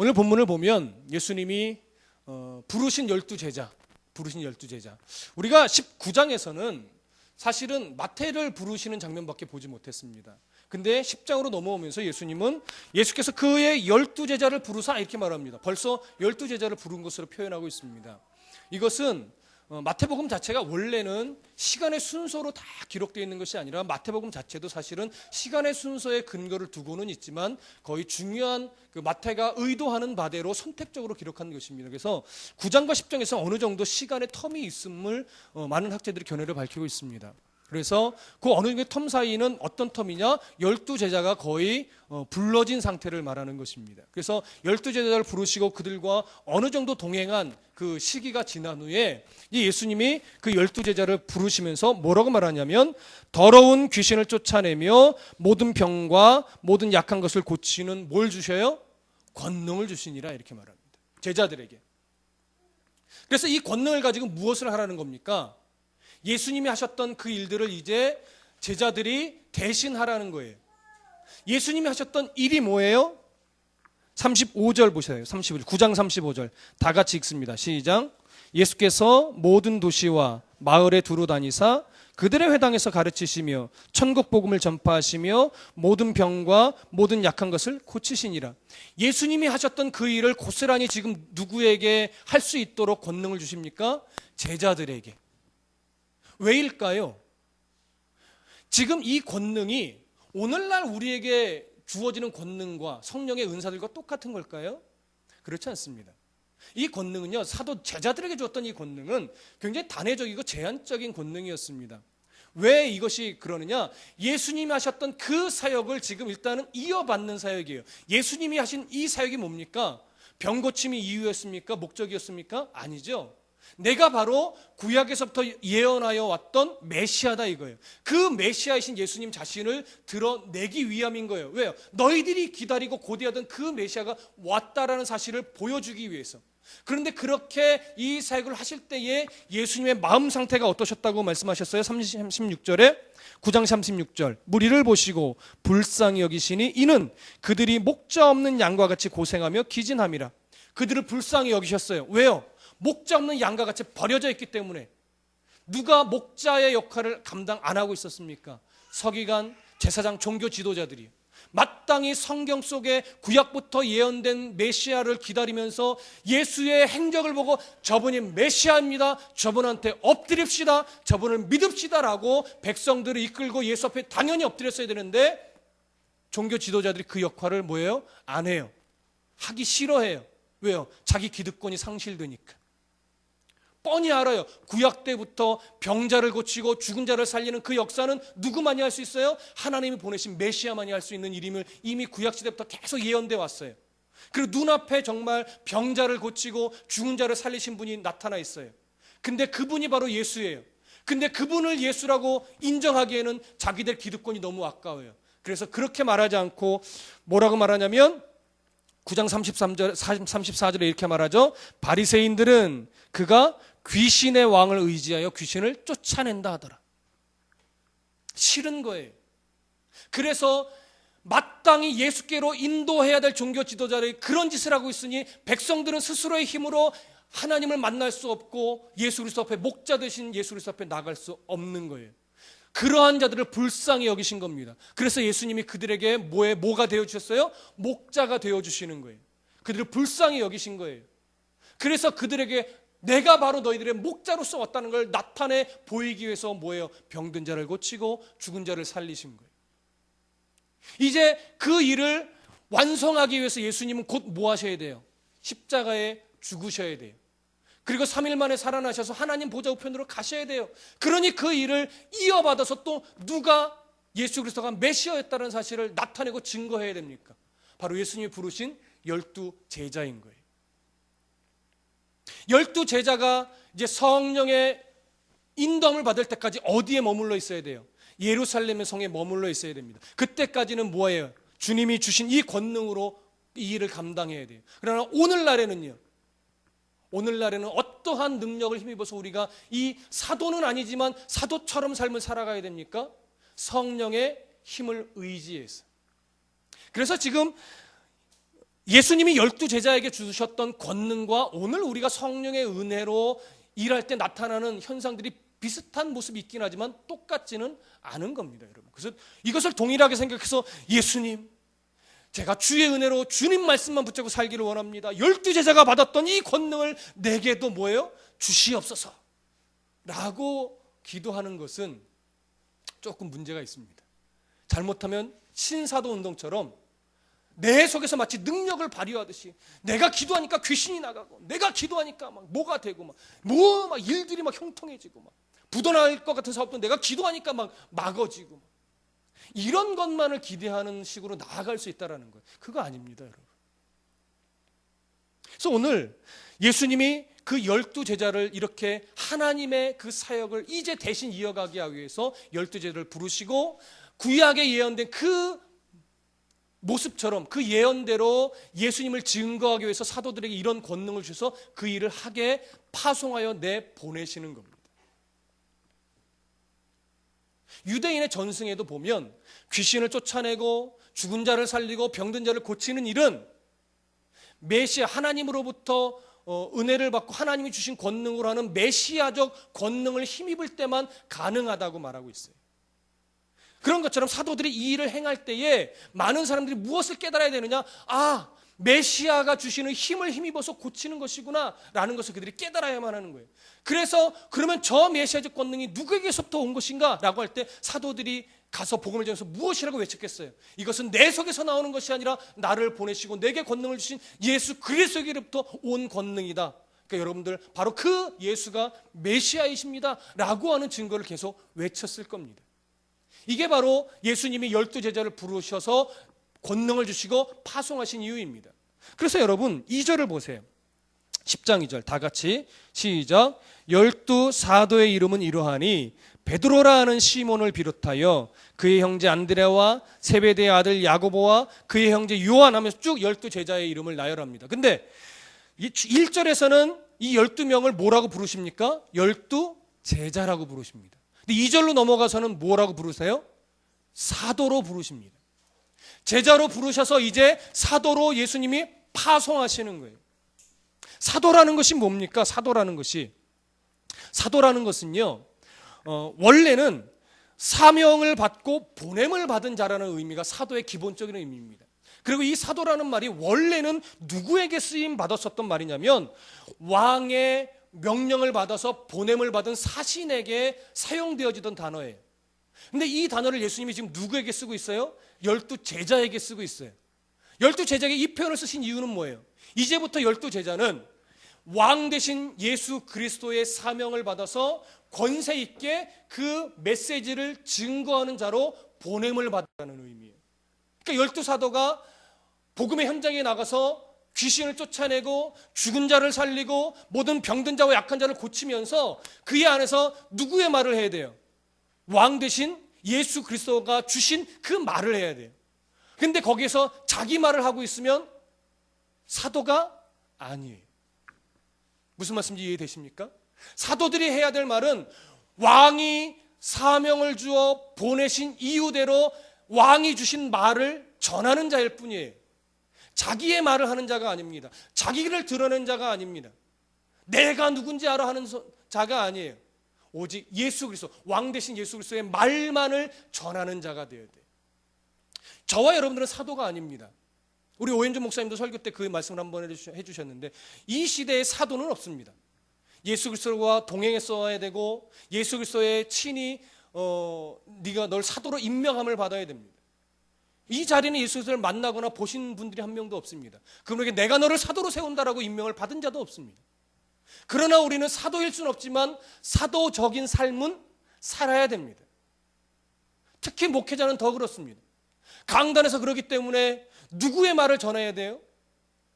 오늘 본문을 보면 예수님이 부르신 12제자, 우리가 19장에서는 사실은 마태를 부르시는 장면밖에 보지 못했습니다. 근데 10장으로 넘어오면서 예수께서 그의 12제자를 부르사 이렇게 말합니다. 벌써 12제자를 부른 것으로 표현하고 있습니다. 이것은 마태복음 자체가 원래는 시간의 순서로 다 기록되어 있는 것이 아니라 마태복음 자체도 사실은 시간의 순서에 근거를 두고는 있지만 거의 중요한 그 마태가 의도하는 바대로 선택적으로 기록한 것입니다. 그래서 9장과 10장에서 어느 정도 시간의 텀이 있음을 많은 학자들이 견해를 밝히고 있습니다. 그래서 그 어느 정도의 텀 사이는 어떤 텀이냐? 12제자가 거의 불러진 상태를 말하는 것입니다. 그래서 12제자를 부르시고 그들과 어느 정도 동행한 그 시기가 지난 후에 이 예수님이 그 12제자를 부르시면서 뭐라고 말하냐면 더러운 귀신을 쫓아내며 모든 병과 모든 약한 것을 고치는 뭘 주셔요? 권능을 주시니라 이렇게 말합니다. 제자들에게. 그래서 이 권능을 가지고 무엇을 하라는 겁니까? 예수님이 하셨던 그 일들을 이제 제자들이 대신 하라는 거예요. 예수님이 하셨던 일이 뭐예요? 35절 보세요. 35절, 9장 35절 다 같이 읽습니다. 시작. 예수께서 모든 도시와 마을에 두루 다니사 그들의 회당에서 가르치시며 천국 복음을 전파하시며 모든 병과 모든 약한 것을 고치시니라. 예수님이 하셨던 그 일을 고스란히 지금 누구에게 할 수 있도록 권능을 주십니까? 제자들에게. 왜일까요? 지금 이 권능이 오늘날 우리에게 주어지는 권능과 성령의 은사들과 똑같은 걸까요? 그렇지 않습니다. 이 권능은요, 사도 제자들에게 주었던 이 권능은 굉장히 단회적이고 제한적인 권능이었습니다. 왜 이것이 그러느냐? 예수님이 하셨던 그 사역을 지금 일단은 이어받는 사역이에요. 예수님이 하신 이 사역이 뭡니까? 병 고침이 이유였습니까? 목적이었습니까? 아니죠. 내가 바로 구약에서부터 예언하여 왔던 메시아다 이거예요. 그 메시아이신 예수님 자신을 드러내기 위함인 거예요. 왜요? 너희들이 기다리고 고대하던 그 메시아가 왔다라는 사실을 보여주기 위해서. 그런데 그렇게 이 사역을 하실 때에 예수님의 마음 상태가 어떠셨다고 말씀하셨어요? 36절에 9장 36절 무리를 보시고 불쌍히 여기시니 이는 그들이 목자 없는 양과 같이 고생하며 기진함이라. 그들을 불쌍히 여기셨어요. 왜요? 목자 없는 양과 같이 버려져 있기 때문에. 누가 목자의 역할을 감당 안 하고 있었습니까? 서기관, 제사장, 종교 지도자들이요. 마땅히 성경 속에 구약부터 예언된 메시아를 기다리면서 예수의 행적을 보고 저분이 메시아입니다, 저분한테 엎드립시다, 저분을 믿읍시다라고 백성들을 이끌고 예수 앞에 당연히 엎드렸어야 되는데 종교 지도자들이 그 역할을 뭐예요? 안 해요. 하기 싫어해요. 왜요? 자기 기득권이 상실되니까. 뻔히 알아요. 구약 때부터 병자를 고치고 죽은 자를 살리는 그 역사는 누구만이 할 수 있어요? 하나님이 보내신 메시아만이 할 수 있는 일임을 이미 구약 시대부터 계속 예언돼 왔어요. 그리고 눈앞에 정말 병자를 고치고 죽은 자를 살리신 분이 나타나 있어요. 근데 그분이 바로 예수예요. 근데 그분을 예수라고 인정하기에는 자기들 기득권이 너무 아까워요. 그래서 그렇게 말하지 않고 뭐라고 말하냐면 9장 34절에 이렇게 말하죠. 바리새인들은 그가 귀신의 왕을 의지하여 귀신을 쫓아낸다 하더라. 싫은 거예요. 그래서 마땅히 예수께로 인도해야 될 종교 지도자들이 그런 짓을 하고 있으니 백성들은 스스로의 힘으로 하나님을 만날 수 없고 예수 그리스도 앞에 목자 되신 예수 그리스도 앞에 나갈 수 없는 거예요. 그러한 자들을 불쌍히 여기신 겁니다. 그래서 예수님이 그들에게 뭐가 되어주셨어요? 목자가 되어주시는 거예요. 그들을 불쌍히 여기신 거예요. 그래서 그들에게 내가 바로 너희들의 목자로서 왔다는 걸 나타내 보이기 위해서 뭐예요? 병든 자를 고치고 죽은 자를 살리신 거예요. 이제 그 일을 완성하기 위해서 예수님은 곧 뭐 하셔야 돼요? 십자가에 죽으셔야 돼요. 그리고 3일 만에 살아나셔서 하나님 보좌 우편으로 가셔야 돼요. 그러니 그 일을 이어받아서 또 누가 예수 그리스도가 메시아였다는 사실을 나타내고 증거해야 됩니까? 바로 예수님이 부르신 12제자인 거예요. 12제자가 이제 성령의 인도함을 받을 때까지 어디에 머물러 있어야 돼요? 예루살렘의 성에 머물러 있어야 됩니다. 그때까지는 뭐예요? 주님이 주신 이 권능으로 이 일을 감당해야 돼요. 그러나 오늘날에는 어떠한 능력을 힘입어서 우리가 이 사도는 아니지만 사도처럼 삶을 살아가야 됩니까? 성령의 힘을 의지해서. 그래서 지금 예수님이 12제자에게 주셨던 권능과 오늘 우리가 성령의 은혜로 일할 때 나타나는 현상들이 비슷한 모습이 있긴 하지만 똑같지는 않은 겁니다, 여러분. 그래서 이것을 동일하게 생각해서 예수님, 제가 주의 은혜로 주님 말씀만 붙잡고 살기를 원합니다. 12제자가 받았던 이 권능을 내게도 뭐예요? 주시옵소서 라고 기도하는 것은 조금 문제가 있습니다. 잘못하면 신사도 운동처럼 내 속에서 마치 능력을 발휘하듯이 내가 기도하니까 귀신이 나가고 내가 기도하니까 막 뭐가 되고 막 일들이 막 형통해지고 막 부도날 것 같은 사업도 내가 기도하니까 막 막어지고 막 이런 것만을 기대하는 식으로 나아갈 수 있다는 거예요. 그거 아닙니다, 여러분. 그래서 오늘 예수님이 그 12제자를 이렇게 하나님의 그 사역을 이제 대신 이어가게 하기 위해서 12제자를 부르시고 구약에 예언된 그 모습처럼 그 예언대로 예수님을 증거하기 위해서 사도들에게 이런 권능을 주셔서 그 일을 하게 파송하여 내보내시는 겁니다. 유대인의 전승에도 보면 귀신을 쫓아내고 죽은 자를 살리고 병든 자를 고치는 일은 메시아 하나님으로부터 은혜를 받고 하나님이 주신 권능으로 하는 메시아적 권능을 힘입을 때만 가능하다고 말하고 있어요. 그런 것처럼 사도들이 이 일을 행할 때에 많은 사람들이 무엇을 깨달아야 되느냐? 아, 메시아가 주시는 힘을 힘입어서 고치는 것이구나 라는 것을 그들이 깨달아야만 하는 거예요. 그래서 그러면 저 메시아적 권능이 누구에게서부터 온 것인가? 라고 할 때 사도들이 가서 복음을 전해서 무엇이라고 외쳤겠어요? 이것은 내 속에서 나오는 것이 아니라 나를 보내시고 내게 권능을 주신 예수 그리스도에게로부터 온 권능이다. 그러니까 여러분들 바로 그 예수가 메시아이십니다 라고 하는 증거를 계속 외쳤을 겁니다. 이게 바로 예수님이 12제자를 부르셔서 권능을 주시고 파송하신 이유입니다. 그래서 여러분 2절을 보세요. 10장 2절 다 같이 시작. 12 사도의 이름은 이러하니 베드로라 하는 시몬을 비롯하여 그의 형제 안드레와 세베대의 아들 야고보와 그의 형제 요한 하면서 쭉 12제자의 이름을 나열합니다. 근데 1절에서는 이 12명을 뭐라고 부르십니까? 12제자라고 부르십니다. 근데 2절로 넘어가서는 뭐라고 부르세요? 사도로 부르십니다. 제자로 부르셔서 이제 사도로 예수님이 파송하시는 거예요. 사도라는 것이 뭡니까? 사도라는 것은요, 원래는 사명을 받고 보냄을 받은 자라는 의미가 사도의 기본적인 의미입니다. 그리고 이 사도라는 말이 원래는 누구에게 쓰임 받았었던 말이냐면 왕의 명령을 받아서 보냄을 받은 사신에게 사용되어지던 단어예요. 근데 이 단어를 예수님이 지금 누구에게 쓰고 있어요? 12제자에게 쓰고 있어요. 12제자에게 이 표현을 쓰신 이유는 뭐예요? 이제부터 12제자는 왕 대신 예수 그리스도의 사명을 받아서 권세 있게 그 메시지를 증거하는 자로 보냄을 받았다는 의미예요. 그러니까 12사도가 복음의 현장에 나가서 귀신을 쫓아내고 죽은 자를 살리고 모든 병든 자와 약한 자를 고치면서 그의 안에서 누구의 말을 해야 돼요? 왕 대신 예수 그리스도가 주신 그 말을 해야 돼요. 근데 거기에서 자기 말을 하고 있으면 사도가 아니에요. 무슨 말씀인지 이해되십니까? 사도들이 해야 될 말은 왕이 사명을 주어 보내신 이유대로 왕이 주신 말을 전하는 자일 뿐이에요. 자기의 말을 하는 자가 아닙니다. 자기를 드러낸 자가 아닙니다. 내가 누군지 알아 하는 자가 아니에요. 오직 예수 그리스도, 왕 대신 예수 그리스도의 말만을 전하는 자가 되어야 돼요. 저와 여러분들은 사도가 아닙니다. 우리 오현준 목사님도 설교 때 그 말씀을 한번 해주셨는데 이 시대에 사도는 없습니다. 예수 그리스도와 동행했어야 되고 예수 그리스도의 친히 네가 널 사도로 임명함을 받아야 됩니다. 이 자리는 예수 그리스도를 만나거나 보신 분들이 한 명도 없습니다. 그분에게 내가 너를 사도로 세운다라고 임명을 받은 자도 없습니다. 그러나 우리는 사도일 수는 없지만 사도적인 삶은 살아야 됩니다. 특히 목회자는 더 그렇습니다. 강단에서 그러기 때문에 누구의 말을 전해야 돼요?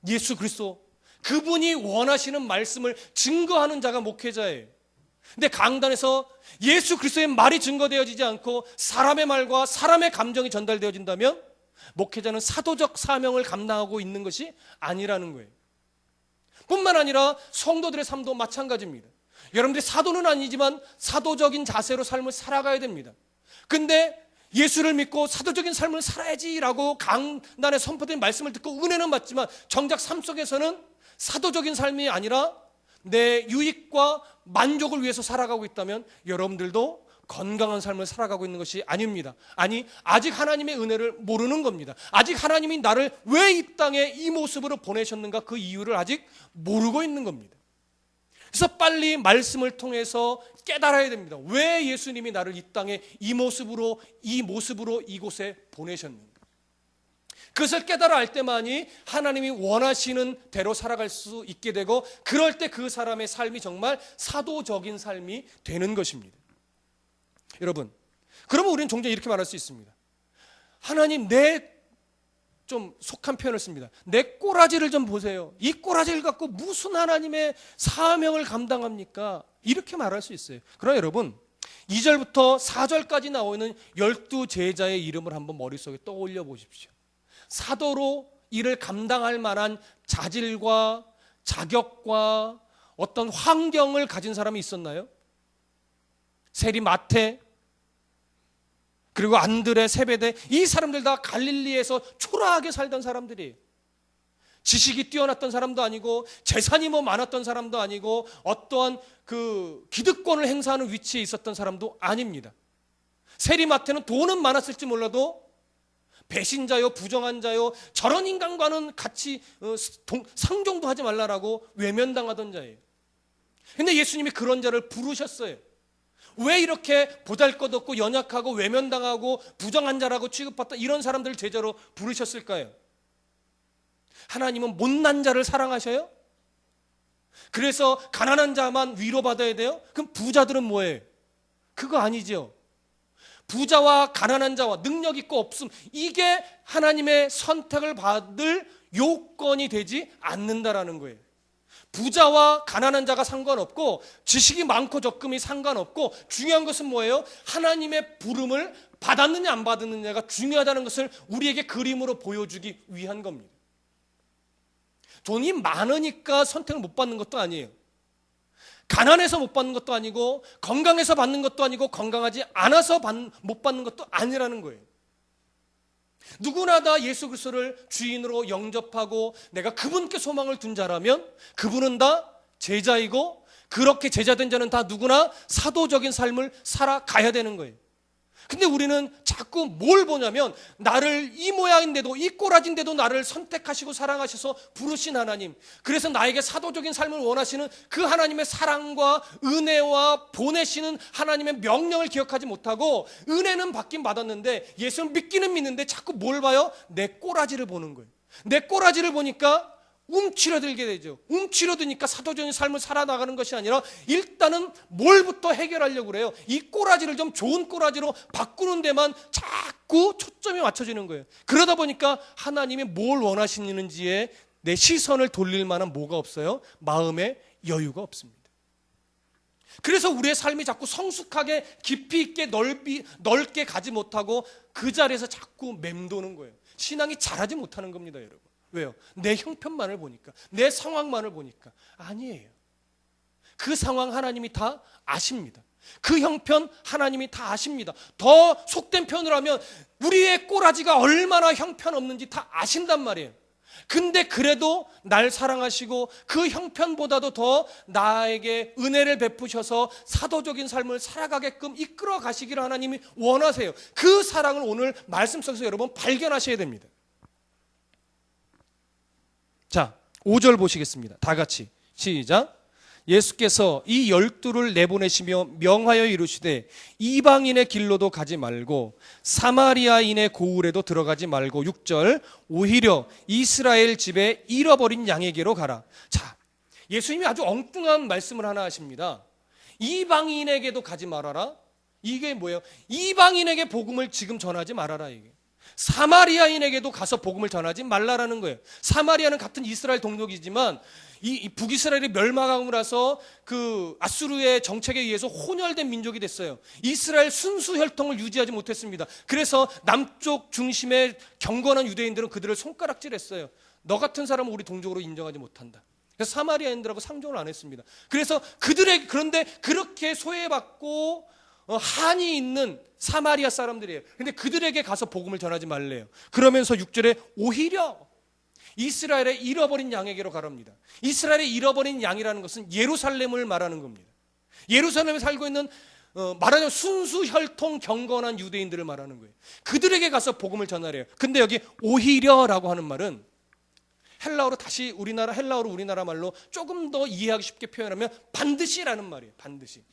예수 그리스도. 그분이 원하시는 말씀을 증거하는 자가 목회자예요. 근데 강단에서 예수 그리스도의 말이 증거되어지지 않고 사람의 말과 사람의 감정이 전달되어진다면 목회자는 사도적 사명을 감당하고 있는 것이 아니라는 거예요. 뿐만 아니라 성도들의 삶도 마찬가지입니다. 여러분들이 사도는 아니지만 사도적인 자세로 삶을 살아가야 됩니다. 근데 예수를 믿고 사도적인 삶을 살아야지라고 강단에 선포된 말씀을 듣고 은혜는 받지만 정작 삶 속에서는 사도적인 삶이 아니라 내 유익과 만족을 위해서 살아가고 있다면 여러분들도 건강한 삶을 살아가고 있는 것이 아닙니다. 아니, 아직 하나님의 은혜를 모르는 겁니다. 아직 하나님이 나를 왜 이 땅에 이 모습으로 보내셨는가, 그 이유를 아직 모르고 있는 겁니다. 그래서 빨리 말씀을 통해서 깨달아야 됩니다. 왜 예수님이 나를 이 땅에 이 모습으로 이곳에 보내셨는가. 그것을 깨달아 알 때만이 하나님이 원하시는 대로 살아갈 수 있게 되고, 그럴 때 그 사람의 삶이 정말 사도적인 삶이 되는 것입니다. 여러분, 그러면 우리는 종종 이렇게 말할 수 있습니다. 하나님, 좀 속한 표현을 씁니다. 내 꼬라지를 좀 보세요. 이 꼬라지를 갖고 무슨 하나님의 사명을 감당합니까? 이렇게 말할 수 있어요. 그러나 여러분, 2절부터 4절까지 나오는 12 제자의 이름을 한번 머릿속에 떠올려 보십시오. 사도로 이를 감당할 만한 자질과 자격과 어떤 환경을 가진 사람이 있었나요? 세리 마태, 그리고 안드레, 세베대, 이 사람들 다 갈릴리에서 초라하게 살던 사람들이에요. 지식이 뛰어났던 사람도 아니고 재산이 많았던 사람도 아니고 어떠한 그 기득권을 행사하는 위치에 있었던 사람도 아닙니다. 세리 마태는 돈은 많았을지 몰라도 배신자요, 부정한 자요, 저런 인간과는 같이 상종도 하지 말라라고 외면당하던 자예요. 근데 예수님이 그런 자를 부르셨어요. 왜 이렇게 보잘것없고 연약하고 외면당하고 부정한 자라고 취급받던 이런 사람들을 제자로 부르셨을까요? 하나님은 못난 자를 사랑하셔요? 그래서 가난한 자만 위로받아야 돼요? 그럼 부자들은 뭐예요? 그거 아니죠. 부자와 가난한 자와 능력 있고 없음, 이게 하나님의 선택을 받을 요건이 되지 않는다라는 거예요. 부자와 가난한 자가 상관없고 지식이 많고 적음이 상관없고 중요한 것은 뭐예요? 하나님의 부름을 받았느냐 안 받았느냐가 중요하다는 것을 우리에게 그림으로 보여주기 위한 겁니다. 돈이 많으니까 선택을 못 받는 것도 아니에요. 가난해서 못 받는 것도 아니고 건강해서 받는 것도 아니고 건강하지 않아서 못 받는 것도 아니라는 거예요. 누구나 다 예수 그리스도를 주인으로 영접하고 내가 그분께 소망을 둔 자라면 그분은 다 제자이고, 그렇게 제자된 자는 다 누구나 사도적인 삶을 살아가야 되는 거예요. 근데 우리는 자꾸 뭘 보냐면 나를 이 모양인데도 이 꼬라진데도 나를 선택하시고 사랑하셔서 부르신 하나님, 그래서 나에게 사도적인 삶을 원하시는 그 하나님의 사랑과 은혜와 보내시는 하나님의 명령을 기억하지 못하고, 은혜는 받긴 받았는데 예수를 믿기는 믿는데 자꾸 뭘 봐요? 내 꼬라지를 보는 거예요. 내 꼬라지를 보니까 움츠러들게 되죠. 움츠러드니까 사도적인 삶을 살아나가는 것이 아니라 일단은 뭘부터 해결하려고 그래요. 이 꼬라지를 좀 좋은 꼬라지로 바꾸는 데만 자꾸 초점이 맞춰지는 거예요. 그러다 보니까 하나님이 뭘 원하시는지에 내 시선을 돌릴 만한 뭐가 없어요? 마음의 여유가 없습니다. 그래서 우리의 삶이 자꾸 성숙하게 깊이 있게 넓게 가지 못하고 그 자리에서 자꾸 맴도는 거예요. 신앙이 자라지 못하는 겁니다, 여러분. 왜요? 내 형편만을 보니까, 내 상황만을 보니까. 아니에요. 그 상황 하나님이 다 아십니다. 그 형편 하나님이 다 아십니다. 더 속된 표현을 하면 우리의 꼬라지가 얼마나 형편없는지 다 아신단 말이에요. 근데 그래도 날 사랑하시고 그 형편보다도 더 나에게 은혜를 베푸셔서 사도적인 삶을 살아가게끔 이끌어 가시기를 하나님이 원하세요. 그 사랑을 오늘 말씀 속에서 여러분 발견하셔야 됩니다. 자, 5절 보시겠습니다. 다 같이 시작. 예수께서 이 12를 내보내시며 명하여 이르시되 이방인의 길로도 가지 말고 사마리아인의 고을에도 들어가지 말고, 6절, 오히려 이스라엘 집에 잃어버린 양에게로 가라. 자, 예수님이 아주 엉뚱한 말씀을 하나 하십니다. 이방인에게도 가지 말아라. 이게 뭐예요? 이방인에게 복음을 지금 전하지 말아라, 이게. 사마리아인에게도 가서 복음을 전하지 말라라는 거예요. 사마리아는 같은 이스라엘 동족이지만 이 북이스라엘이 멸망하고 나서 그 아수르의 정책에 의해서 혼혈된 민족이 됐어요. 이스라엘 순수 혈통을 유지하지 못했습니다. 그래서 남쪽 중심의 경건한 유대인들은 그들을 손가락질했어요. 너 같은 사람은 우리 동족으로 인정하지 못한다. 그래서 사마리아인들하고 상종을 안 했습니다. 그래서 그런데 그렇게 소외받고 한이 있는 사마리아 사람들이에요. 근데 그들에게 가서 복음을 전하지 말래요. 그러면서 6절에 오히려 이스라엘의 잃어버린 양에게로 가랍니다. 이스라엘의 잃어버린 양이라는 것은 예루살렘을 말하는 겁니다. 예루살렘에 살고 있는 말하자면 순수 혈통 경건한 유대인들을 말하는 거예요. 그들에게 가서 복음을 전하래요. 근데 여기 오히려라고 하는 말은 헬라어로 다시 헬라어로 우리나라 말로 조금 더 이해하기 쉽게 표현하면 반드시라는 말이에요. 반드시.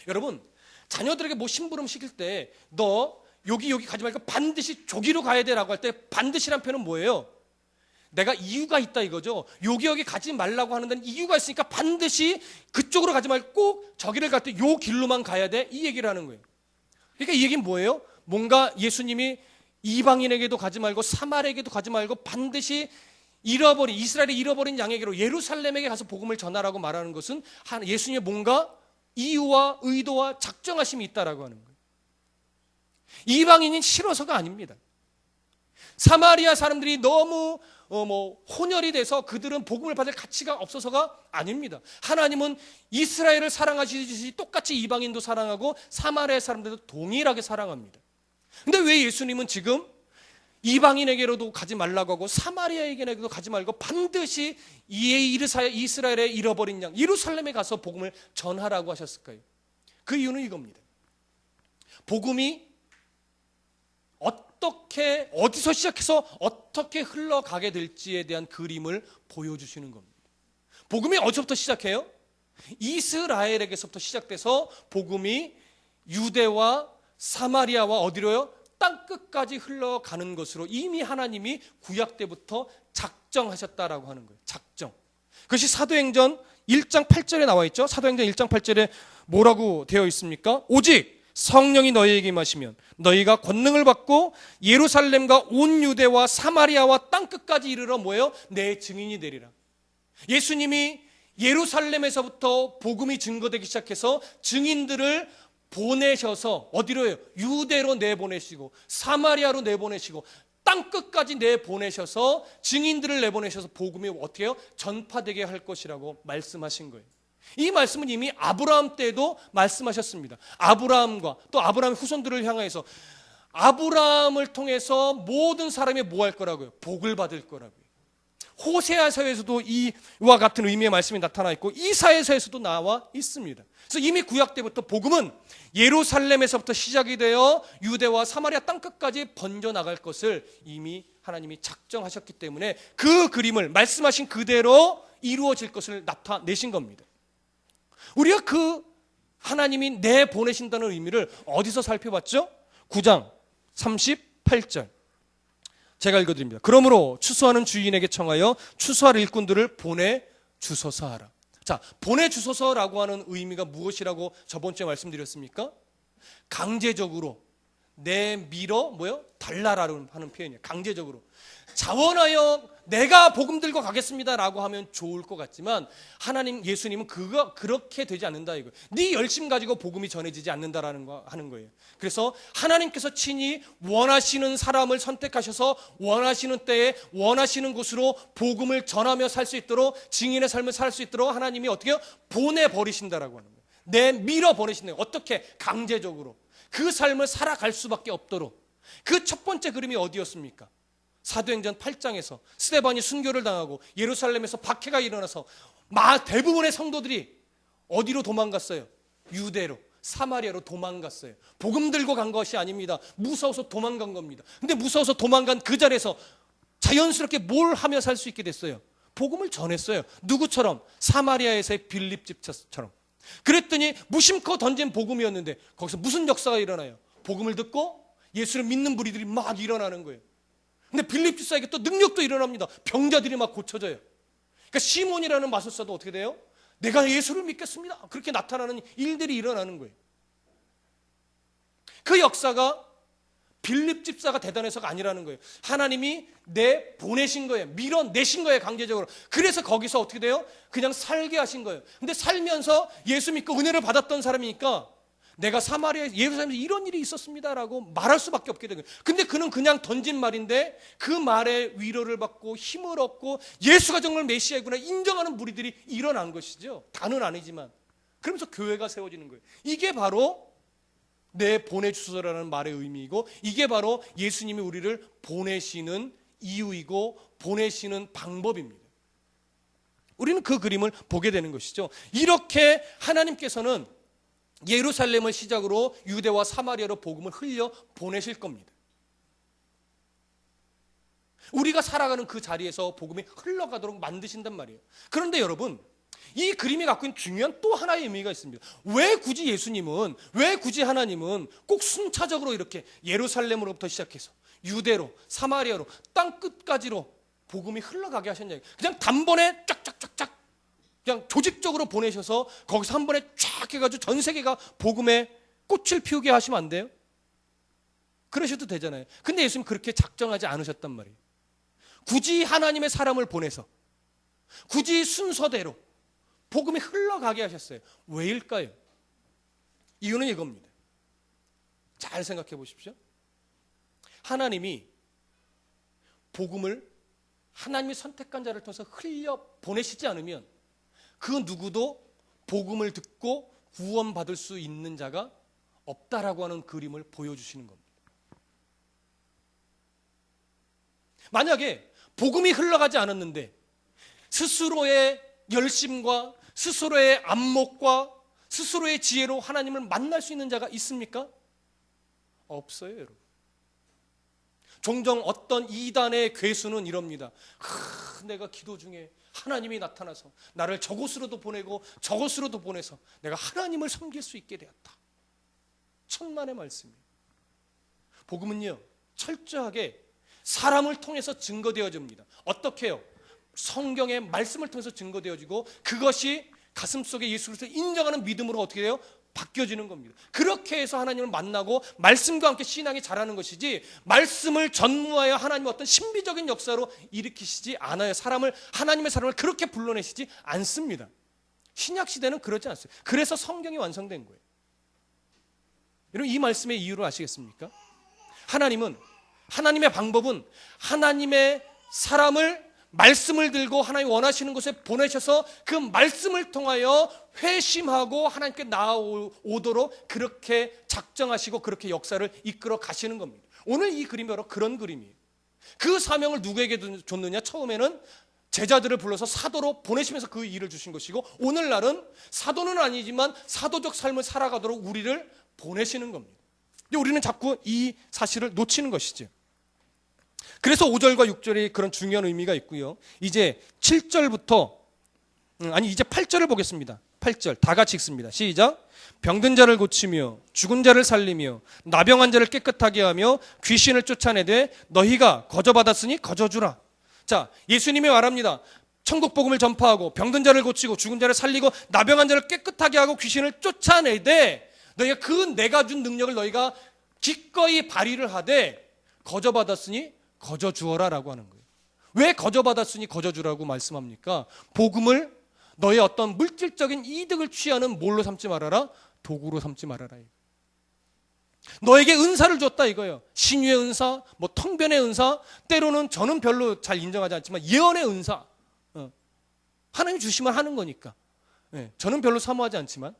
여러분, 자녀들에게 뭐 심부름 시킬 때 너 여기 가지 말고 반드시 저기로 가야 돼라고 할 때 반드시란 표현은 뭐예요? 내가 이유가 있다 이거죠. 여기 가지 말라고 하는 데는 이유가 있으니까 반드시 그쪽으로 가지 말고 꼭 저기를 갈 때 요 길로만 가야 돼, 이 얘기를 하는 거예요. 그러니까 이 얘기는 뭐예요? 뭔가 예수님이 이방인에게도 가지 말고 사마리아에게도 가지 말고 반드시 이스라엘의 잃어버린 양에게로 예루살렘에게 가서 복음을 전하라고 말하는 것은 예수님의 뭔가 이유와 의도와 작정하심이 있다라고 하는 거예요. 이방인이 싫어서가 아닙니다. 사마리아 사람들이 너무 혼혈이 돼서 그들은 복음을 받을 가치가 없어서가 아닙니다. 하나님은 이스라엘을 사랑하시듯이 똑같이 이방인도 사랑하고 사마리아 사람들도 동일하게 사랑합니다. 근데 왜 예수님은 지금 이방인에게로도 가지 말라고 하고 사마리아에게도 가지 말고 반드시 이스라엘의 잃어버린 양 예루살렘에 가서 복음을 전하라고 하셨을까요? 그 이유는 이겁니다. 복음이 어디서 시작해서 어떻게 흘러가게 될지에 대한 그림을 보여주시는 겁니다. 복음이 어디서부터 시작해요? 이스라엘에게서부터 시작돼서 복음이 유대와 사마리아와 어디로요? 땅끝까지 흘러가는 것으로 이미 하나님이 구약 때부터 작정하셨다라고 하는 거예요. 작정. 그것이 사도행전 1장 8절에 나와 있죠. 사도행전 1장 8절에 뭐라고 되어 있습니까? 오직 성령이 너희에게 임하시면 너희가 권능을 받고 예루살렘과 온 유대와 사마리아와 땅끝까지 이르러 뭐예요? 내 증인이 되리라. 예수님이 예루살렘에서부터 복음이 증거되기 시작해서 증인들을 보내셔서 어디로요? 유대로 내보내시고 사마리아로 내보내시고 땅끝까지 내보내셔서 증인들을 내보내셔서 복음이 어떻게 해요? 전파되게 할 것이라고 말씀하신 거예요. 이 말씀은 이미 아브라함 때도 말씀하셨습니다. 아브라함과 또 아브라함의 후손들을 향해서 아브라함을 통해서 모든 사람이 뭐 할 거라고요? 복을 받을 거라고요. 호세아서에서도 이와 같은 의미의 말씀이 나타나 있고 이사야서에서도 나와 있습니다. 그래서 이미 구약 때부터 복음은 예루살렘에서부터 시작이 되어 유대와 사마리아 땅끝까지 번져나갈 것을 이미 하나님이 작정하셨기 때문에 그 그림을 말씀하신 그대로 이루어질 것을 나타내신 겁니다. 우리가 그 하나님이 내보내신다는 의미를 어디서 살펴봤죠? 9장 38절 제가 읽어드립니다. 그러므로 추수하는 주인에게 청하여 추수할 일꾼들을 보내주소서 하라. 자, 보내주소서라고 하는 의미가 무엇이라고 저번 주에 말씀드렸습니까? 강제적으로 내밀어 달라라는 하는 표현이에요. 강제적으로 자원하여 내가 복음 들고 가겠습니다라고 하면 좋을 것 같지만 하나님 예수님은 그렇게 되지 않는다 이거예요. 네 열심 가지고 복음이 전해지지 않는다라는 거 하는 거예요. 그래서 하나님께서 친히 원하시는 사람을 선택하셔서 원하시는 때에 원하시는 곳으로 복음을 전하며 살 수 있도록 증인의 삶을 살 수 있도록 하나님이 어떻게 해요? 보내버리신다라고 하는 거예요. 내밀어 버리신다. 어떻게? 강제적으로 그 삶을 살아갈 수밖에 없도록. 그 첫 번째 그림이 어디였습니까? 사도행전 8장에서 스데반이 순교를 당하고 예루살렘에서 박해가 일어나서 대부분의 성도들이 어디로 도망갔어요? 유대로, 사마리아로 도망갔어요. 복음 들고 간 것이 아닙니다. 무서워서 도망간 겁니다. 근데 무서워서 도망간 그 자리에서 자연스럽게 뭘 하며 살 수 있게 됐어요? 복음을 전했어요. 누구처럼? 사마리아에서의 빌립 집처럼. 그랬더니 무심코 던진 복음이었는데 거기서 무슨 역사가 일어나요? 복음을 듣고 예수를 믿는 무리들이 막 일어나는 거예요. 근데 빌립 집사에게 또 능력도 일어납니다. 병자들이 막 고쳐져요. 그러니까 시몬이라는 마술사도 어떻게 돼요? 내가 예수를 믿겠습니다. 그렇게 나타나는 일들이 일어나는 거예요. 그 역사가 빌립 집사가 대단해서가 아니라는 거예요. 하나님이 보내신 거예요. 밀어내신 거예요. 강제적으로. 그래서 거기서 어떻게 돼요? 그냥 살게 하신 거예요. 근데 살면서 예수 믿고 은혜를 받았던 사람이니까 내가 사마리아 예루살렘에서 이런 일이 있었습니다라고 말할 수밖에 없게 된 거예요. 근데 그는 그냥 던진 말인데 그 말에 위로를 받고 힘을 얻고 예수가 정말 메시아이구나 인정하는 무리들이 일어난 것이죠. 다는 아니지만. 그러면서 교회가 세워지는 거예요. 이게 바로 내 보내주소서라는 말의 의미이고, 이게 바로 예수님이 우리를 보내시는 이유이고 보내시는 방법입니다. 우리는 그 그림을 보게 되는 것이죠. 이렇게 하나님께서는 예루살렘을 시작으로 유대와 사마리아로 복음을 흘려 보내실 겁니다. 우리가 살아가는 그 자리에서 복음이 흘러가도록 만드신단 말이에요. 그런데 여러분, 이 그림이 갖고 있는 중요한 또 하나의 의미가 있습니다. 왜 굳이 예수님은, 왜 굳이 하나님은 꼭 순차적으로 이렇게 예루살렘으로부터 시작해서 유대로, 사마리아로, 땅 끝까지로 복음이 흘러가게 하셨냐. 그냥 단번에 쫙쫙쫙쫙 그냥 조직적으로 보내셔서 거기서 한 번에 쫙 해가지고 전 세계가 복음에 꽃을 피우게 하시면 안 돼요? 그러셔도 되잖아요. 근데 예수님 그렇게 작정하지 않으셨단 말이에요. 굳이 하나님의 사람을 보내서 굳이 순서대로 복음이 흘러가게 하셨어요. 왜일까요? 이유는 이겁니다. 잘 생각해 보십시오. 하나님이 복음을 하나님이 선택한 자를 통해서 흘려 보내시지 않으면 그 누구도 복음을 듣고 구원받을 수 있는 자가 없다라고 하는 그림을 보여주시는 겁니다. 만약에 복음이 흘러가지 않았는데 스스로의 열심과 스스로의 안목과 스스로의 지혜로 하나님을 만날 수 있는 자가 있습니까? 없어요, 여러분. 종종 어떤 이단의 괴수는 이럽니다. 내가 기도 중에 하나님이 나타나서 나를 저곳으로도 보내고 저곳으로도 보내서 내가 하나님을 섬길 수 있게 되었다. 천만의 말씀이에요. 복음은요, 철저하게 사람을 통해서 증거되어집니다. 어떻게 해요? 성경의 말씀을 통해서 증거되어지고 그것이 가슴속에 예수 그리스도를 인정하는 믿음으로 어떻게 돼요? 바뀌어지는 겁니다. 그렇게 해서 하나님을 만나고 말씀과 함께 신앙이 자라는 것이지, 말씀을 전무하여 하나님의 어떤 신비적인 역사로 일으키시지 않아요. 하나님의 사람을 그렇게 불러내시지 않습니다. 신약 시대는 그러지 않습니다. 그래서 성경이 완성된 거예요. 여러분, 이 말씀의 이유를 아시겠습니까? 하나님의 방법은 하나님의 사람을 말씀을 들고 하나님 원하시는 곳에 보내셔서 그 말씀을 통하여 회심하고 하나님께 나아오도록 그렇게 작정하시고 그렇게 역사를 이끌어 가시는 겁니다. 오늘 이 그림이 바로 그런 그림이에요. 그 사명을 누구에게 줬느냐? 처음에는 제자들을 불러서 사도로 보내시면서 그 일을 주신 것이고, 오늘날은 사도는 아니지만 사도적 삶을 살아가도록 우리를 보내시는 겁니다. 근데 우리는 자꾸 이 사실을 놓치는 것이죠. 그래서 5절과 6절에 그런 중요한 의미가 있고요. 이제 7절부터 이제 8절을 보겠습니다. 8절 다 같이 읽습니다. 시작. 병든 자를 고치며 죽은 자를 살리며 나병한 자를 깨끗하게 하며 귀신을 쫓아내되 너희가 거저받았으니 거저주라. 자, 예수님이 말합니다. 천국 복음을 전파하고 병든 자를 고치고 죽은 자를 살리고 나병한 자를 깨끗하게 하고 귀신을 쫓아내되 너희가 그 내가 준 능력을 너희가 기꺼이 발휘를 하되 거저받았으니 거저 주어라 라고 하는 거예요. 왜 거저 받았으니 거저 주라고 말씀합니까? 복음을 너의 어떤 물질적인 이득을 취하는 뭘로 삼지 말아라? 도구로 삼지 말아라. 너에게 은사를 줬다 이거예요. 신유의 은사, 통변의 은사, 때로는 저는 별로 잘 인정하지 않지만 예언의 은사. 하나님 주시면 하는 거니까. 저는 별로 사모하지 않지만.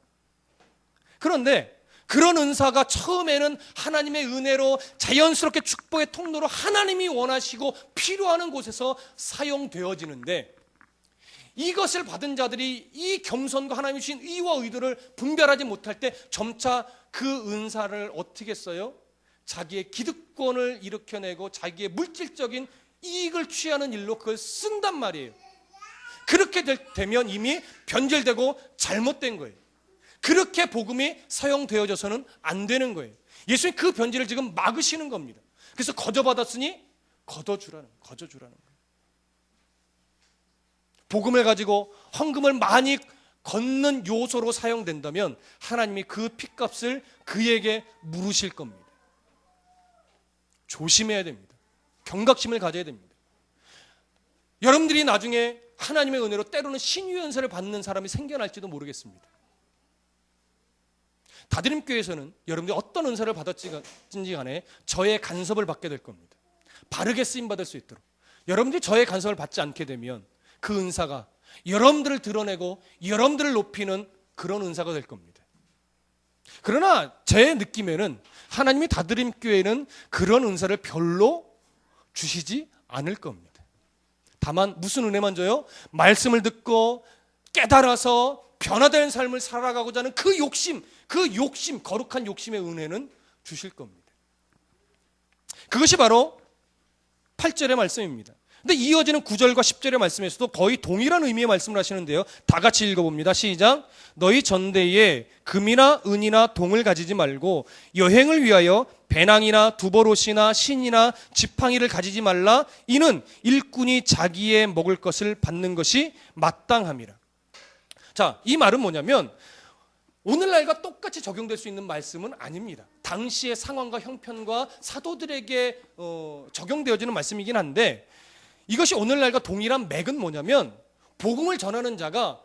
그런데 그런 은사가 처음에는 하나님의 은혜로 자연스럽게 축복의 통로로 하나님이 원하시고 필요하는 곳에서 사용되어지는데, 이것을 받은 자들이 이 겸손과 하나님이 주신 의와 의도를 분별하지 못할 때 점차 그 은사를 어떻게 써요? 자기의 기득권을 일으켜내고 자기의 물질적인 이익을 취하는 일로 그걸 쓴단 말이에요. 그렇게 되면 이미 변질되고 잘못된 거예요. 그렇게 복음이 사용되어져서는 안 되는 거예요. 예수님 그 변질을 지금 막으시는 겁니다. 그래서 거저받았으니 거저주라는 거예요. 복음을 가지고 헌금을 많이 걷는 요소로 사용된다면 하나님이 그 핏값을 그에게 물으실 겁니다. 조심해야 됩니다. 경각심을 가져야 됩니다. 여러분들이 나중에 하나님의 은혜로 때로는 신유의 은사를 받는 사람이 생겨날지도 모르겠습니다. 다드림교회에서는 여러분들이 어떤 은사를 받았든지 간에 저의 간섭을 받게 될 겁니다. 바르게 쓰임받을 수 있도록. 여러분들이 저의 간섭을 받지 않게 되면 그 은사가 여러분들을 드러내고 여러분들을 높이는 그런 은사가 될 겁니다. 그러나 제 느낌에는 하나님이 다드림교회는 그런 은사를 별로 주시지 않을 겁니다. 다만 무슨 은혜만 줘요? 말씀을 듣고 깨달아서 변화된 삶을 살아가고자 하는 그 욕심, 거룩한 욕심의 은혜는 주실 겁니다. 그것이 바로 8절의 말씀입니다. 근데 이어지는 9절과 10절의 말씀에서도 거의 동일한 의미의 말씀을 하시는데요. 다 같이 읽어봅니다. 시작. 너희 전대에 금이나 은이나 동을 가지지 말고 여행을 위하여 배낭이나 두버롯이나 신이나 지팡이를 가지지 말라. 이는 일꾼이 자기의 먹을 것을 받는 것이 마땅함이라. 자, 이 말은 뭐냐면 오늘날과 똑같이 적용될 수 있는 말씀은 아닙니다. 당시의 상황과 형편과 사도들에게 적용되어지는 말씀이긴 한데, 이것이 오늘날과 동일한 맥은 뭐냐면 복음을 전하는 자가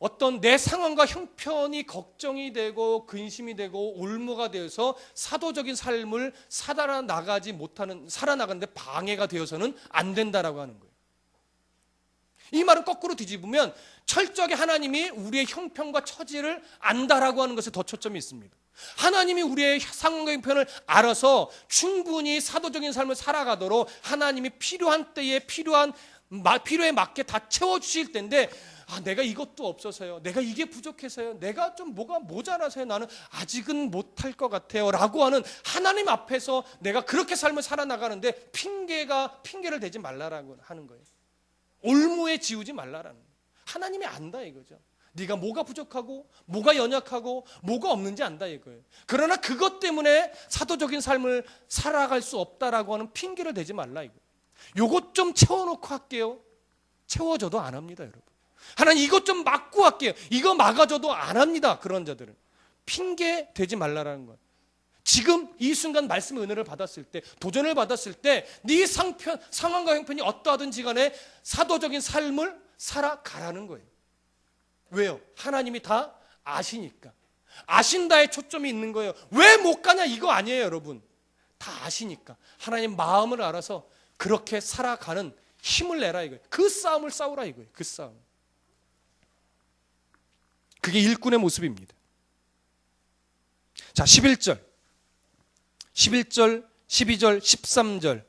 어떤 내 상황과 형편이 걱정이 되고 근심이 되고 올무가 되어서 사도적인 삶을 살아나가는데 방해가 되어서는 안 된다라고 하는 거예요. 이 말은 거꾸로 뒤집으면 철저하게 하나님이 우리의 형편과 처지를 안다라고 하는 것에 더 초점이 있습니다. 하나님이 우리의 상황과 형편을 알아서 충분히 사도적인 삶을 살아가도록 하나님이 필요한 때에 필요에 맞게 다 채워주실 텐데, 내가 이것도 없어서요, 내가 이게 부족해서요, 내가 좀 뭐가 모자라서요, 나는 아직은 못할 것 같아요 라고 하는 하나님 앞에서 내가 그렇게 삶을 살아나가는데 핑계를 대지 말라라고 하는 거예요. 올무에 지우지 말라라는 거예요. 하나님이 안다 이거죠. 네가 뭐가 부족하고 뭐가 연약하고 뭐가 없는지 안다 이거예요. 그러나 그것 때문에 사도적인 삶을 살아갈 수 없다라고 하는 핑계를 대지 말라 이거예요. 요것 좀 채워놓고 할게요. 채워줘도 안 합니다, 여러분. 하나님 이것 좀 막고 할게요. 이거 막아줘도 안 합니다. 그런 자들은 핑계 대지 말라라는 거예요. 지금 이 순간 말씀의 은혜를 받았을 때, 도전을 받았을 때 네 상황과 형편이 어떠하든지 간에 사도적인 삶을 살아가라는 거예요. 왜요? 하나님이 다 아시니까. 아신다에 초점이 있는 거예요. 왜 못 가냐 이거 아니에요, 여러분. 다 아시니까. 하나님 마음을 알아서 그렇게 살아가는 힘을 내라 이거예요. 그 싸움을 싸우라 이거예요. 그 싸움. 그게 일꾼의 모습입니다. 자, 11절, 12절, 13절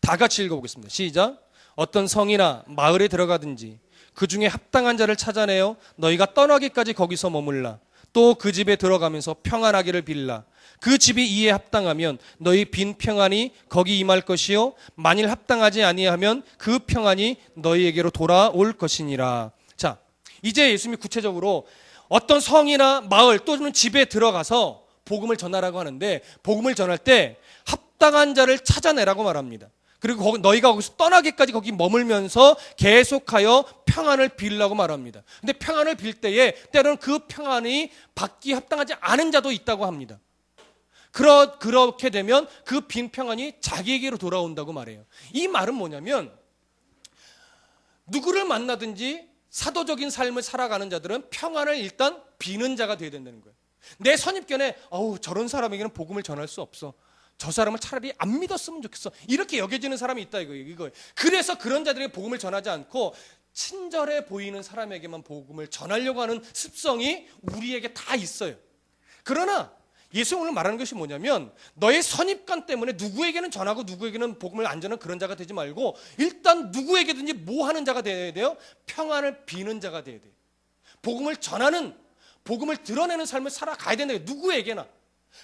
다 같이 읽어보겠습니다. 시작. 어떤 성이나 마을에 들어가든지 그 중에 합당한 자를 찾아내어 너희가 떠나기까지 거기서 머물라. 또 그 집에 들어가면서 평안하기를 빌라. 그 집이 이에 합당하면 너희 빈 평안이 거기 임할 것이요 만일 합당하지 아니하면 그 평안이 너희에게로 돌아올 것이니라. 자, 이제 예수님이 구체적으로 어떤 성이나 마을 또는 집에 들어가서 복음을 전하라고 하는데, 복음을 전할 때 합당한 자를 찾아내라고 말합니다. 그리고 너희가 거기서 떠나기까지 거기 머물면서 계속하여 평안을 빌라고 말합니다. 근데 평안을 빌 때에 때로는 그 평안이 받기 합당하지 않은 자도 있다고 합니다. 그렇게 되면 그 빈 평안이 자기에게로 돌아온다고 말해요. 이 말은 뭐냐면 누구를 만나든지 사도적인 삶을 살아가는 자들은 평안을 일단 비는 자가 되어야 된다는 거예요. 내 선입견에 저런 사람에게는 복음을 전할 수 없어, 저 사람을 차라리 안 믿었으면 좋겠어, 이렇게 여겨지는 사람이 있다 이거예요. 그래서 그런 자들에게 복음을 전하지 않고 친절해 보이는 사람에게만 복음을 전하려고 하는 습성이 우리에게 다 있어요. 그러나 예수 오늘 말하는 것이 뭐냐면 너의 선입관 때문에 누구에게는 전하고 누구에게는 복음을 안 전하는 그런 자가 되지 말고 일단 누구에게든지 뭐 하는 자가 되어야 돼요? 평안을 비는 자가 되어야 돼요. 복음을 전하는, 복음을 드러내는 삶을 살아가야 된다. 누구에게나.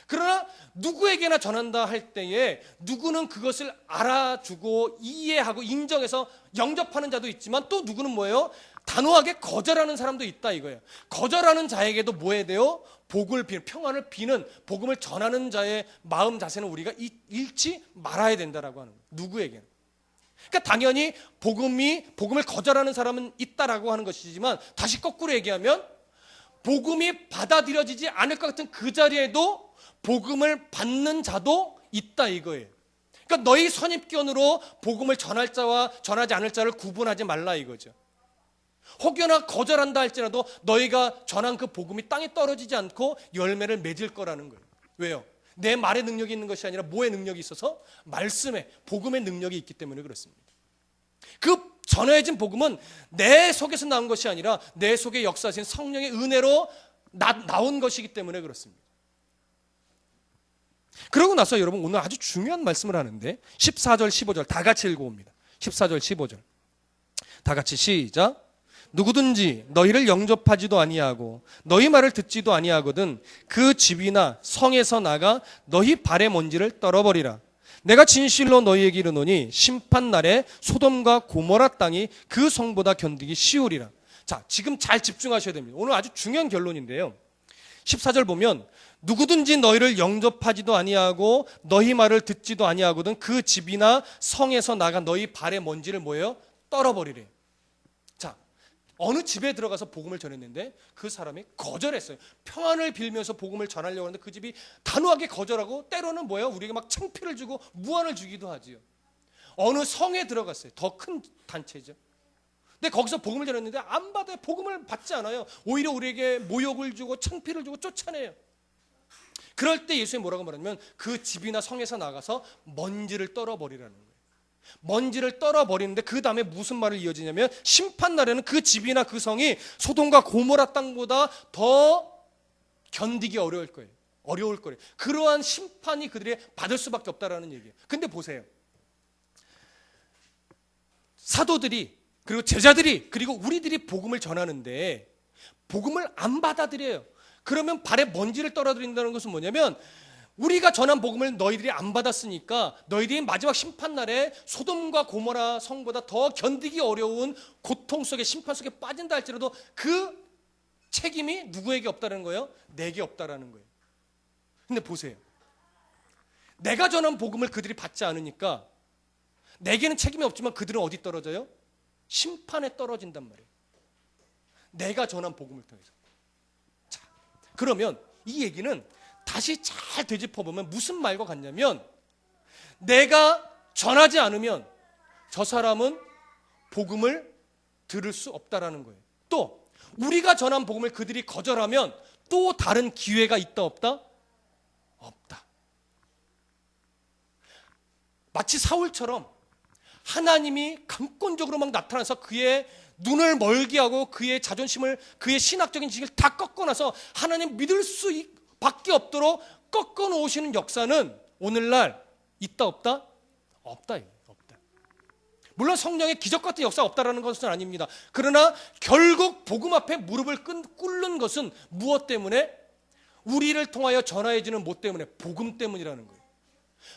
그러나 누구에게나 전한다 할 때에 누구는 그것을 알아주고 이해하고 인정해서 영접하는 자도 있지만 또 누구는 뭐예요? 단호하게 거절하는 사람도 있다 이거예요. 거절하는 자에게도 뭐 해야 돼요? 복을 비는, 평안을 비는, 복음을 전하는 자의 마음 자세는 우리가 잃지 말아야 된다라고 하는 거예요. 누구에게는. 그러니까 당연히 복음을 거절하는 사람은 있다라고 하는 것이지만, 다시 거꾸로 얘기하면 복음이 받아들여지지 않을 것 같은 그 자리에도 복음을 받는 자도 있다 이거예요. 그러니까 너희 선입견으로 복음을 전할 자와 전하지 않을 자를 구분하지 말라 이거죠. 혹여나 거절한다 할지라도 너희가 전한 그 복음이 땅에 떨어지지 않고 열매를 맺을 거라는 거예요. 왜요? 내 말의 능력이 있는 것이 아니라 뭐의 능력이 있어서? 말씀의, 복음의 능력이 있기 때문에 그렇습니다. 그 전해진 복음은 내 속에서 나온 것이 아니라 내 속에 역사하신 성령의 은혜로 나온 것이기 때문에 그렇습니다. 그러고 나서 여러분 오늘 아주 중요한 말씀을 하는데 14절 15절 다 같이 읽어봅니다. 14절 15절 다 같이 시작. 누구든지 너희를 영접하지도 아니하고 너희 말을 듣지도 아니하거든 그 집이나 성에서 나가 너희 발의 먼지를 떨어버리라. 내가 진실로 너희에게 이르노니 심판날에 소돔과 고모라 땅이 그 성보다 견디기 쉬우리라. 자, 지금 잘 집중하셔야 됩니다. 오늘 아주 중요한 결론인데요. 14절 보면 누구든지 너희를 영접하지도 아니하고 너희 말을 듣지도 아니하거든 그 집이나 성에서 나가 너희 발의 먼지를 뭐예요? 떨어버리래. 자, 어느 집에 들어가서 복음을 전했는데 그 사람이 거절했어요. 평안을 빌면서 복음을 전하려고 하는데 그 집이 단호하게 거절하고 때로는 뭐예요? 우리에게 막 창피를 주고 무안을 주기도 하지요. 어느 성에 들어갔어요. 더 큰 단체죠. 근데 거기서 복음을 전했는데 안 받아요. 복음을 받지 않아요. 오히려 우리에게 모욕을 주고 창피를 주고 쫓아내요. 그럴 때 예수님이 뭐라고 말하냐면 그 집이나 성에서 나가서 먼지를 떨어버리라는 거예요. 먼지를 떨어버리는데 그 다음에 무슨 말을 이어지냐면 심판날에는 그 집이나 그 성이 소돔과 고모라 땅보다 더 견디기 어려울 거예요. 어려울 거예요. 그러한 심판이 그들이 받을 수밖에 없다라는 얘기예요. 근데 보세요. 사도들이 그리고 제자들이 그리고 우리들이 복음을 전하는데 복음을 안 받아들여요. 그러면 발에 먼지를 떨어뜨린다는 것은 뭐냐면 우리가 전한 복음을 너희들이 안 받았으니까 너희들이 마지막 심판날에 소돔과 고모라 성보다 더 견디기 어려운 고통 속에 심판 속에 빠진다 할지라도 그 책임이 누구에게 없다는 거예요? 내게 없다라는 거예요. 근데 보세요. 내가 전한 복음을 그들이 받지 않으니까 내게는 책임이 없지만 그들은 어디 떨어져요? 심판에 떨어진단 말이에요. 내가 전한 복음을 통해서. 자, 그러면 이 얘기는 다시 잘 되짚어보면 무슨 말과 같냐면 내가 전하지 않으면 저 사람은 복음을 들을 수 없다라는 거예요. 또 우리가 전한 복음을 그들이 거절하면 또 다른 기회가 있다 없다? 없다. 마치 사울처럼 하나님이 강권적으로 막 나타나서 그의 눈을 멀게 하고 그의 자존심을 그의 신학적인 지식을 다 꺾어놔서 하나님 믿을 수밖에 없도록 꺾어 놓으시는 역사는 오늘날 있다 없다? 없다. 없다. 물론 성령의 기적 같은 역사가 없다라는 것은 아닙니다. 그러나 결국 복음 앞에 무릎을 꿇는 것은 무엇 때문에? 우리를 통하여 전하여지는 뭐 때문에? 복음 때문이라는 거예요.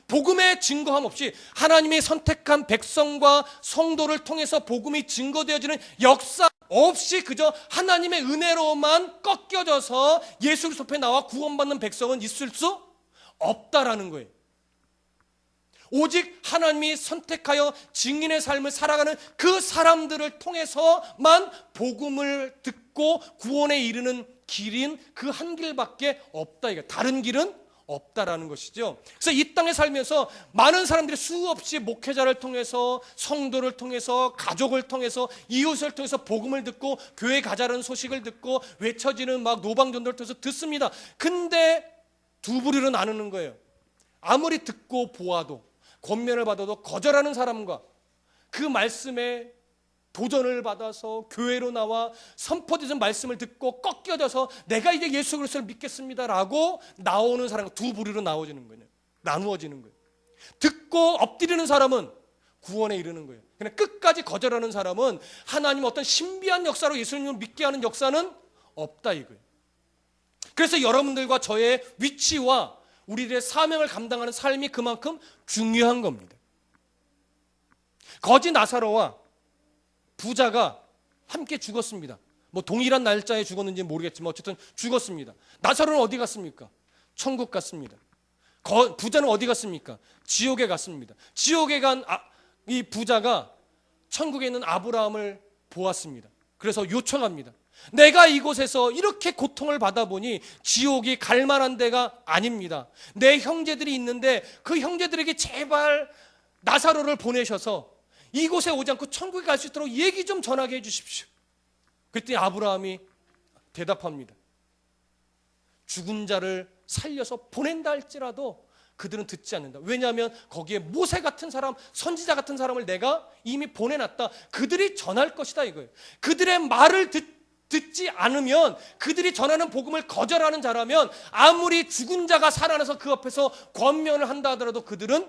복음의 증거함 없이 하나님이 선택한 백성과 성도를 통해서 복음이 증거되어지는 역사 없이 그저 하나님의 은혜로만 꺾여져서 예수 그리스도 앞에 나와 구원받는 백성은 있을 수 없다라는 거예요. 오직 하나님이 선택하여 증인의 삶을 살아가는 그 사람들을 통해서만 복음을 듣고 구원에 이르는 길인 그 한 길밖에 없다. 이거 다른 길은 없다라는 것이죠. 그래서 이 땅에 살면서 많은 사람들이 수없이 목회자를 통해서 성도를 통해서 가족을 통해서 이웃을 통해서 복음을 듣고 교회 가자는 소식을 듣고 외쳐지는 막 노방전도를 통해서 듣습니다. 근데 두 부류로 나누는 거예요. 아무리 듣고 보아도 권면을 받아도 거절하는 사람과 그 말씀에 도전을 받아서 교회로 나와 선포되는 말씀을 듣고 꺾여져서 내가 이제 예수 그리스도를 믿겠습니다라고 나오는 사람과 두 부류로 나눠지는 거예요. 나누어지는 거예요. 듣고 엎드리는 사람은 구원에 이르는 거예요. 그냥 끝까지 거절하는 사람은 하나님 어떤 신비한 역사로 예수님을 믿게 하는 역사는 없다 이거예요. 그래서 여러분들과 저의 위치와 우리들의 사명을 감당하는 삶이 그만큼 중요한 겁니다. 거지 나사로와 부자가 함께 죽었습니다. 뭐 동일한 날짜에 죽었는지 모르겠지만 어쨌든 죽었습니다. 나사로는 어디 갔습니까? 천국 갔습니다. 부자는 어디 갔습니까? 지옥에 갔습니다. 지옥에 간 이 부자가 천국에 있는 아브라함을 보았습니다. 그래서 요청합니다. 내가 이곳에서 이렇게 고통을 받아보니 지옥이 갈 만한 데가 아닙니다. 내 형제들이 있는데 그 형제들에게 제발 나사로를 보내셔서 이곳에 오지 않고 천국에 갈 수 있도록 얘기 좀 전하게 해주십시오. 그랬더니 아브라함이 대답합니다. 죽은 자를 살려서 보낸다 할지라도 그들은 듣지 않는다. 왜냐하면 거기에 모세 같은 사람, 선지자 같은 사람을 내가 이미 보내놨다. 그들이 전할 것이다 이거예요. 그들의 말을 듣지 않으면, 그들이 전하는 복음을 거절하는 자라면 아무리 죽은 자가 살아나서 그 앞에서 권면을 한다 하더라도 그들은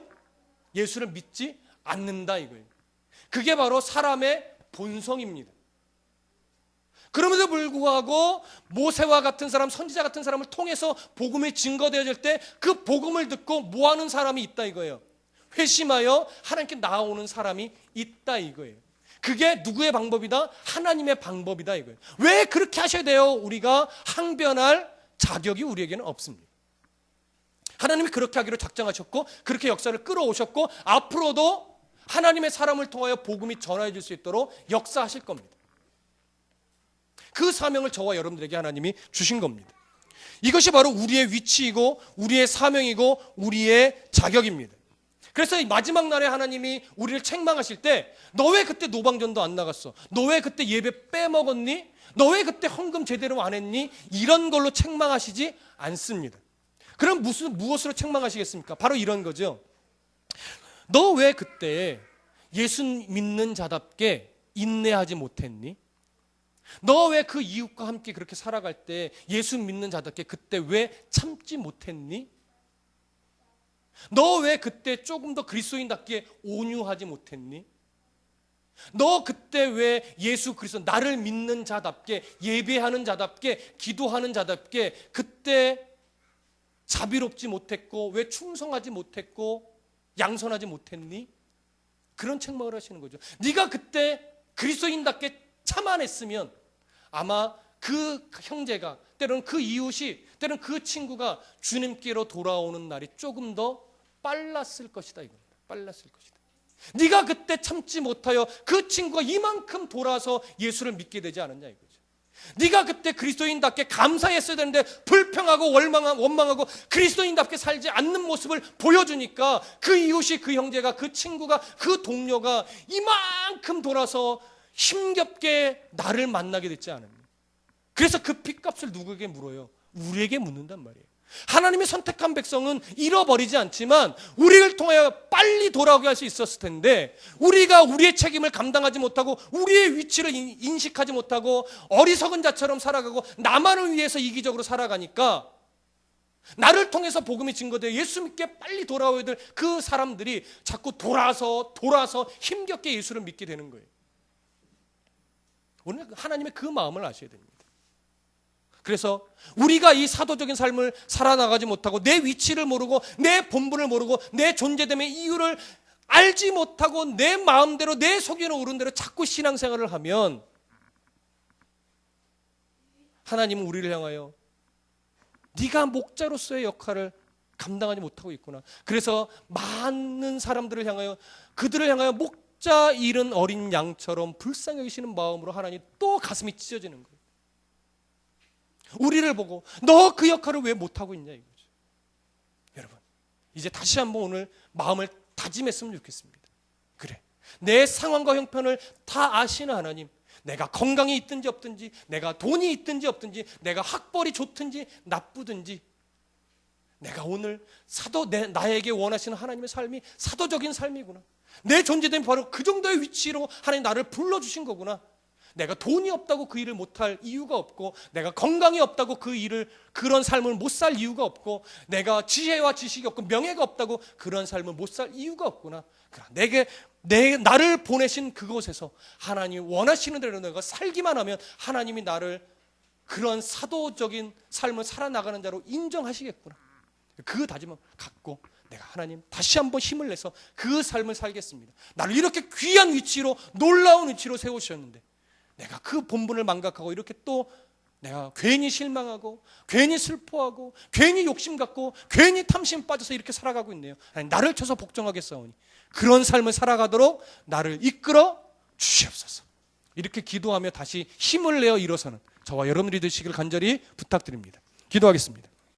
예수를 믿지 않는다 이거예요. 그게 바로 사람의 본성입니다. 그럼에도 불구하고 모세와 같은 사람, 선지자 같은 사람을 통해서 복음이 증거되어질 때 그 복음을 듣고 뭐하는 사람이 있다 이거예요. 회심하여 하나님께 나아오는 사람이 있다 이거예요. 그게 누구의 방법이다? 하나님의 방법이다 이거예요. 왜 그렇게 하셔야 돼요? 우리가 항변할 자격이 우리에게는 없습니다. 하나님이 그렇게 하기로 작정하셨고 그렇게 역사를 끌어오셨고 앞으로도 하나님의 사람을 통하여 복음이 전해질 수 있도록 역사하실 겁니다. 그 사명을 저와 여러분들에게 하나님이 주신 겁니다. 이것이 바로 우리의 위치이고 우리의 사명이고 우리의 자격입니다. 그래서 이 마지막 날에 하나님이 우리를 책망하실 때 너 왜 그때 노방전도 안 나갔어? 너 왜 그때 예배 빼먹었니? 너 왜 그때 헌금 제대로 안 했니? 이런 걸로 책망하시지 않습니다. 그럼 무엇으로 책망하시겠습니까? 바로 이런 거죠. 너 왜 그때 예수 믿는 자답게 인내하지 못했니? 너 왜 그 이웃과 함께 그렇게 살아갈 때 예수 믿는 자답게 그때 왜 참지 못했니? 너 왜 그때 조금 더 그리스도인답게 온유하지 못했니? 너 그때 왜 예수 그리스도 나를 믿는 자답게 예배하는 자답게 기도하는 자답게 그때 자비롭지 못했고 왜 충성하지 못했고 양선하지 못했니? 그런 책망을 하시는 거죠. 네가 그때 그리스도인답게 참아냈으면 아마 그 형제가 때로는 그 이웃이 때로는 그 친구가 주님께로 돌아오는 날이 조금 더 빨랐을 것이다 이겁니다. 빨랐을 것이다. 네가 그때 참지 못하여 그 친구가 이만큼 돌아서 예수를 믿게 되지 않았냐 이거죠. 네가 그때 그리스도인답게 감사했어야 되는데 불평하고 원망하고 그리스도인답게 살지 않는 모습을 보여주니까 그 이웃이 그 형제가 그 친구가 그 동료가 이만큼 돌아서 힘겹게 나를 만나게 됐지 않았냐. 그래서 그 핏값을 누구에게 물어요? 우리에게 묻는단 말이에요. 하나님의 선택한 백성은 잃어버리지 않지만 우리를 통하여 빨리 돌아오게 할 수 있었을 텐데 우리가 우리의 책임을 감당하지 못하고 우리의 위치를 인식하지 못하고 어리석은 자처럼 살아가고 나만을 위해서 이기적으로 살아가니까 나를 통해서 복음이 증거되어 예수 믿게 빨리 돌아와야 될 그 사람들이 자꾸 돌아서 힘겹게 예수를 믿게 되는 거예요. 오늘 하나님의 그 마음을 아셔야 됩니다. 그래서 우리가 이 사도적인 삶을 살아나가지 못하고 내 위치를 모르고 내 본분을 모르고 내 존재됨의 이유를 알지 못하고 내 마음대로 내 속에는 오른 대로 자꾸 신앙생활을 하면 하나님은 우리를 향하여 네가 목자로서의 역할을 감당하지 못하고 있구나. 그래서 많은 사람들을 향하여 그들을 향하여 목자 잃은 어린 양처럼 불쌍히 여기시는 마음으로 하나님 또 가슴이 찢어지는 거예요. 우리를 보고 너 그 역할을 왜 못하고 있냐 이거죠. 여러분 이제 다시 한번 오늘 마음을 다짐했으면 좋겠습니다. 그래 내 상황과 형편을 다 아시는 하나님, 내가 건강이 있든지 없든지 내가 돈이 있든지 없든지 내가 학벌이 좋든지 나쁘든지 내가 오늘 나에게 원하시는 하나님의 삶이 사도적인 삶이구나. 내 존재됨이 바로 그 정도의 위치로 하나님 나를 불러주신 거구나. 내가 돈이 없다고 그 일을 못할 이유가 없고 내가 건강이 없다고 그런 삶을 못 살 이유가 없고 내가 지혜와 지식이 없고 명예가 없다고 그런 삶을 못 살 이유가 없구나. 나를 보내신 그곳에서 하나님이 원하시는 대로 내가 살기만 하면 하나님이 나를 그런 사도적인 삶을 살아나가는 자로 인정하시겠구나. 그 다짐을 갖고 내가 하나님 다시 한번 힘을 내서 그 삶을 살겠습니다. 나를 이렇게 귀한 위치로 놀라운 위치로 세우셨는데 내가 그 본분을 망각하고 이렇게 또 내가 괜히 실망하고 괜히 슬퍼하고 괜히 욕심 갖고 괜히 탐심 빠져서 이렇게 살아가고 있네요. 아니, 나를 쳐서 복종하겠사오니 그런 삶을 살아가도록 나를 이끌어 주시옵소서. 이렇게 기도하며 다시 힘을 내어 일어서는 저와 여러분들이 되시길 간절히 부탁드립니다. 기도하겠습니다.